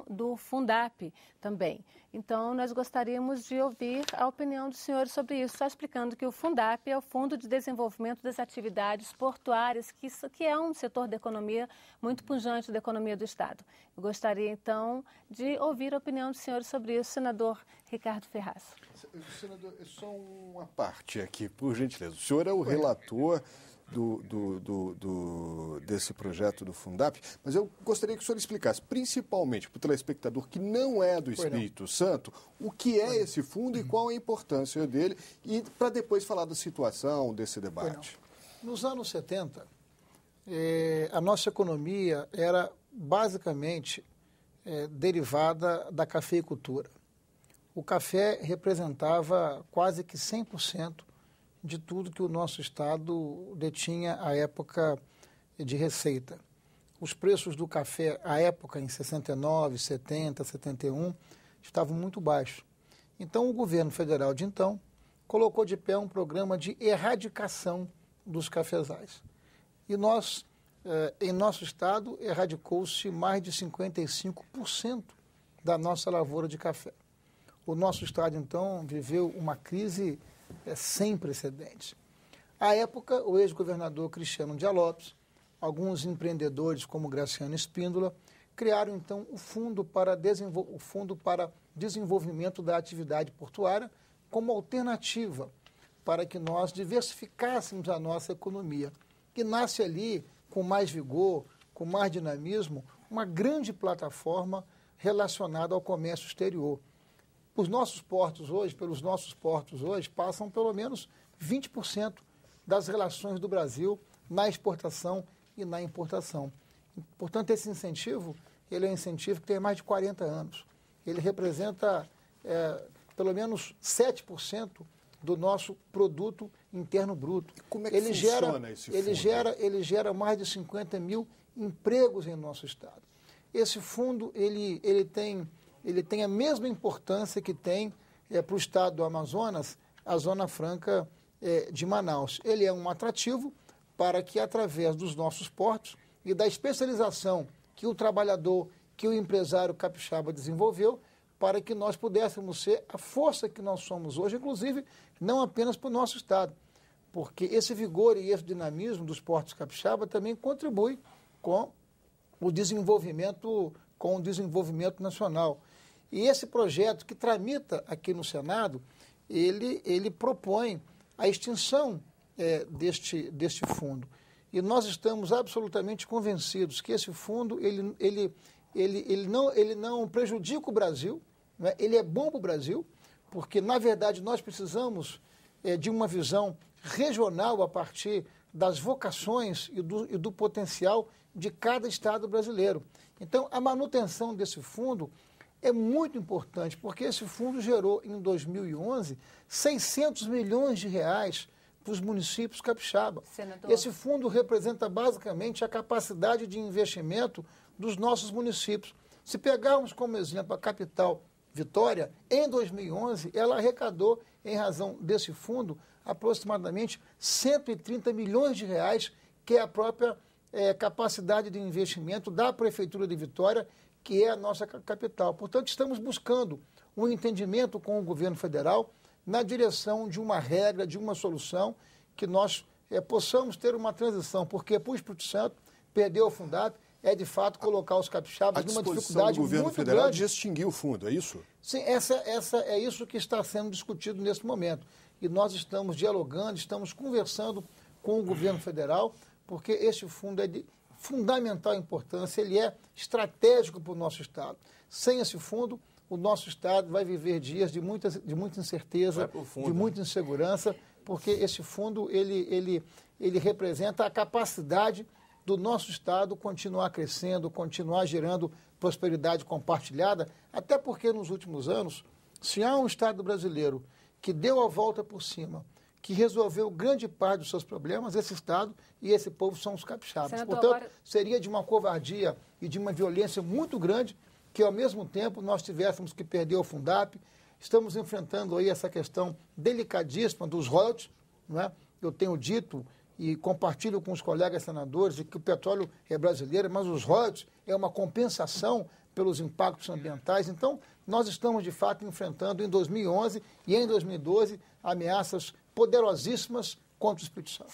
do Fundap também. Então, nós gostaríamos de ouvir a opinião do senhor sobre isso, só explicando que o Fundap é o Fundo de Desenvolvimento das Atividades Portuárias, que é um setor da economia muito pujante da economia do Estado. Eu gostaria, então, de ouvir a opinião do senhor sobre isso, senador Ricardo Ferraz. Senador, só uma parte aqui, por gentileza. O senhor é o relator desse projeto do Fundap, mas eu gostaria que o senhor explicasse, principalmente para o telespectador que não é do Espírito Santo, o que é esse fundo e qual a importância dele, e para depois falar da situação desse debate. Nos anos 70, a nossa economia era basicamente derivada da cafeicultura. O café representava quase que 100% de tudo que o nosso Estado detinha à época de receita. Os preços do café, à época, em 69, 70, 71, estavam muito baixos. Então, o governo federal de então colocou de pé um programa de erradicação dos cafezais. E nós, em nosso Estado, erradicou-se mais de 55% da nossa lavoura de café. O nosso Estado, então, viveu uma crise sem precedentes. À época, o ex-governador Cristiano Dias Lopes, alguns empreendedores como Graciano Espíndola, criaram então o Fundo para Desenvolvimento da Atividade Portuária como alternativa para que nós diversificássemos a nossa economia. E nasce ali, com mais vigor, com mais dinamismo, uma grande plataforma relacionada ao comércio exterior. Pelos nossos portos hoje, passam pelo menos 20% das relações do Brasil na exportação e na importação. Portanto, esse incentivo, ele é um incentivo que tem mais de 40 anos. Ele representa pelo menos 7% do nosso produto interno bruto. Como é que funciona esse fundo? Ele gera mais de 50 mil empregos em nosso Estado. Esse fundo, ele tem a mesma importância que tem para o Estado do Amazonas, a Zona Franca de Manaus. Ele é um atrativo para que, através dos nossos portos e da especialização que o trabalhador, que o empresário capixaba desenvolveu, para que nós pudéssemos ser a força que nós somos hoje, inclusive não apenas para o nosso Estado, porque esse vigor e esse dinamismo dos portos capixaba também contribui com o desenvolvimento nacional. E esse projeto que tramita aqui no Senado, ele propõe a extinção deste fundo. E nós estamos absolutamente convencidos que esse fundo ele não prejudica o Brasil, né? Ele é bom para o Brasil, porque, na verdade, nós precisamos de uma visão regional a partir das vocações e do potencial de cada Estado brasileiro. Então, a manutenção desse fundo é muito importante, porque esse fundo gerou, em 2011, 600 milhões de reais para os municípios capixaba. Senador. Esse fundo representa, basicamente, a capacidade de investimento dos nossos municípios. Se pegarmos como exemplo a capital Vitória, em 2011, ela arrecadou, em razão desse fundo, aproximadamente 130 milhões de reais, que é a própria capacidade de investimento da Prefeitura de Vitória, que é a nossa capital. Portanto, estamos buscando um entendimento com o governo federal na direção de uma regra, de uma solução, que nós possamos ter uma transição, porque para o Espírito Santo, perder o Fundap é, de fato, colocar os capixabas numa dificuldade do governo muito federal grande. de extinguir o fundo, é isso? Sim, é isso que está sendo discutido nesse momento. E nós estamos dialogando, estamos conversando com o governo federal, porque este fundo é de fundamental importância, ele é estratégico para o nosso Estado. Sem esse fundo, o nosso Estado vai viver dias de muita incerteza, de muita insegurança, porque esse fundo ele representa a capacidade do nosso Estado continuar crescendo, continuar gerando prosperidade compartilhada, até porque nos últimos anos, se há um Estado brasileiro que deu a volta por cima, que resolveu grande parte dos seus problemas, esse Estado e esse povo são os capixabas. Senador, portanto, agora... seria de uma covardia e de uma violência muito grande que, ao mesmo tempo, nós tivéssemos que perder o Fundap. Estamos enfrentando aí essa questão delicadíssima dos royalties, não é? Eu tenho dito e compartilho com os colegas senadores de que o petróleo é brasileiro, mas os royalties é uma compensação pelos impactos ambientais. Então, nós estamos, de fato, enfrentando em 2011 e em 2012 ameaças poderosíssimas contra o Espírito Santo.